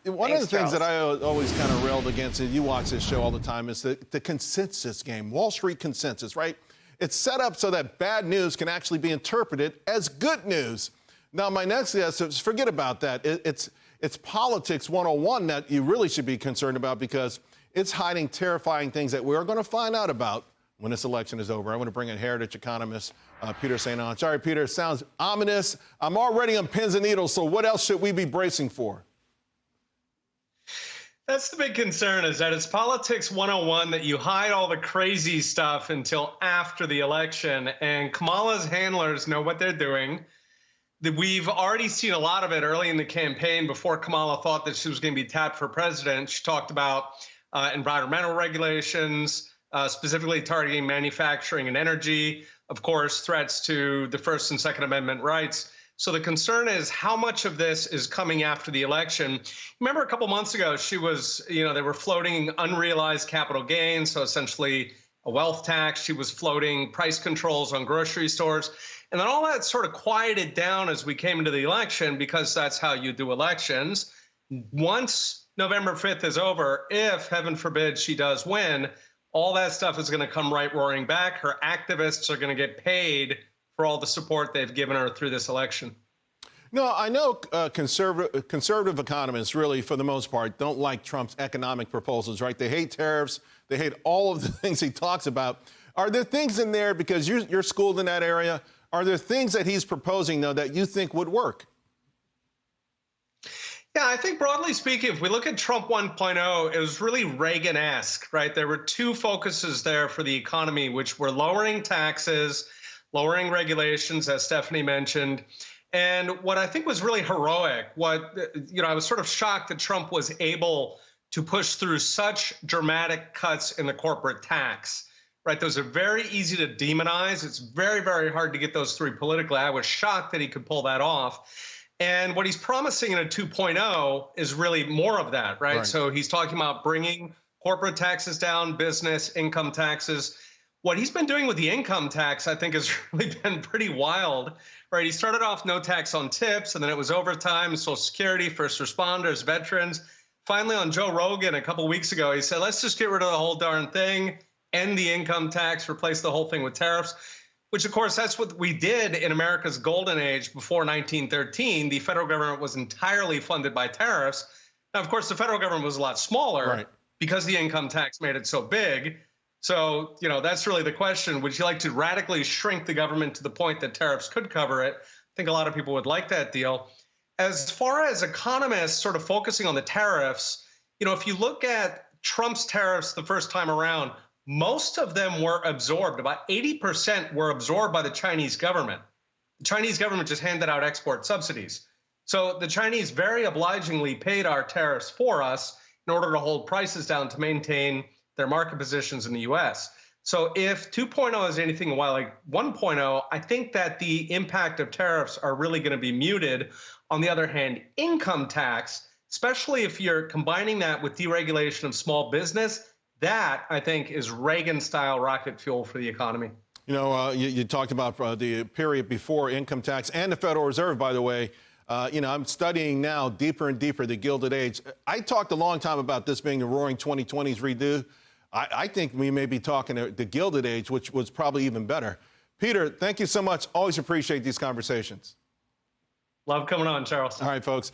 one of the things that I always kind of railed against, and you watch this show all the time, is the consensus game, Wall Street consensus, right? It's set up so that bad news can actually be interpreted as good news. Now, my next guess is forget about that. It's politics 101 that you really should be concerned about, because it's hiding terrifying things that we're going to find out about when this election is over. I want to bring in Heritage economist Peter St Onge. Sorry, Peter, it sounds ominous. I'm already on pins and needles, so what else should we be bracing for? That's the big concern, is that it's politics 101, that you hide all the crazy stuff until after the election. And Kamala's handlers know what they're doing. We've already seen a lot of it early in the campaign, before Kamala thought that she was going to be tapped for president. She talked about environmental regulations, specifically targeting manufacturing and energy, of course, threats to the First and Second Amendment rights. So the concern is how much of this is coming after the election. Remember a couple months ago, she was, they were floating unrealized capital gains, so essentially a wealth tax. She was floating price controls on grocery stores. And then all that sort of quieted down as we came into the election, because that's how you do elections. Once November 5th is over, if, heaven forbid, she does win, all that stuff is going to come right roaring back. Her activists are going to get paid for all the support they've given her through this election. No, I know conservative economists really, for the most part, don't like Trump's economic proposals, right? They hate tariffs. They hate all of the things he talks about. Are there things in there, because you're schooled in that area, are there things that he's proposing, though, that you think would work? Yeah, I think broadly speaking, if we look at Trump 1.0, it was really Reagan-esque, right? There were two focuses there for the economy, which were lowering taxes, lowering regulations, as Stephanie mentioned. And what I think was really heroic, I was sort of shocked that Trump was able to push through such dramatic cuts in the corporate tax, right? Those are very easy to demonize. It's very, very hard to get those through politically. I was shocked that he could pull that off. And what he's promising in a 2.0 is really more of that, right? So he's talking about bringing corporate taxes down, business income taxes. What he's been doing with the income tax, I think, has really been pretty wild, right? He started off no tax on tips, and then it was overtime, Social Security, first responders, veterans. Finally, on Joe Rogan a couple weeks ago, he said, let's just get rid of the whole darn thing, end the income tax, replace the whole thing with tariffs, which, of course, that's what we did in America's golden age before 1913. The federal government was entirely funded by tariffs. Now, of course, the federal government was a lot smaller because the income tax made it so big. So, that's really the question. Would you like to radically shrink the government to the point that tariffs could cover it? I think a lot of people would like that deal. As far as economists sort of focusing on the tariffs, if you look at Trump's tariffs the first time around, most of them were absorbed. About 80% were absorbed by the Chinese government. The Chinese government just handed out export subsidies. So the Chinese very obligingly paid our tariffs for us in order to hold prices down to maintain their market positions in the U.S. So if 2.0 is anything like 1.0, I think that the impact of tariffs are really going to be muted. On the other hand, income tax, especially if you're combining that with deregulation of small business, that, I think, is Reagan-style rocket fuel for the economy. You talked about the period before income tax and the Federal Reserve, by the way. I'm studying now deeper and deeper the Gilded Age. I talked a long time about this being the Roaring 2020s redo. I think we may be talking the Gilded Age, which was probably even better. Peter, thank you so much. Always appreciate these conversations. Love coming on, Charles. All right, folks.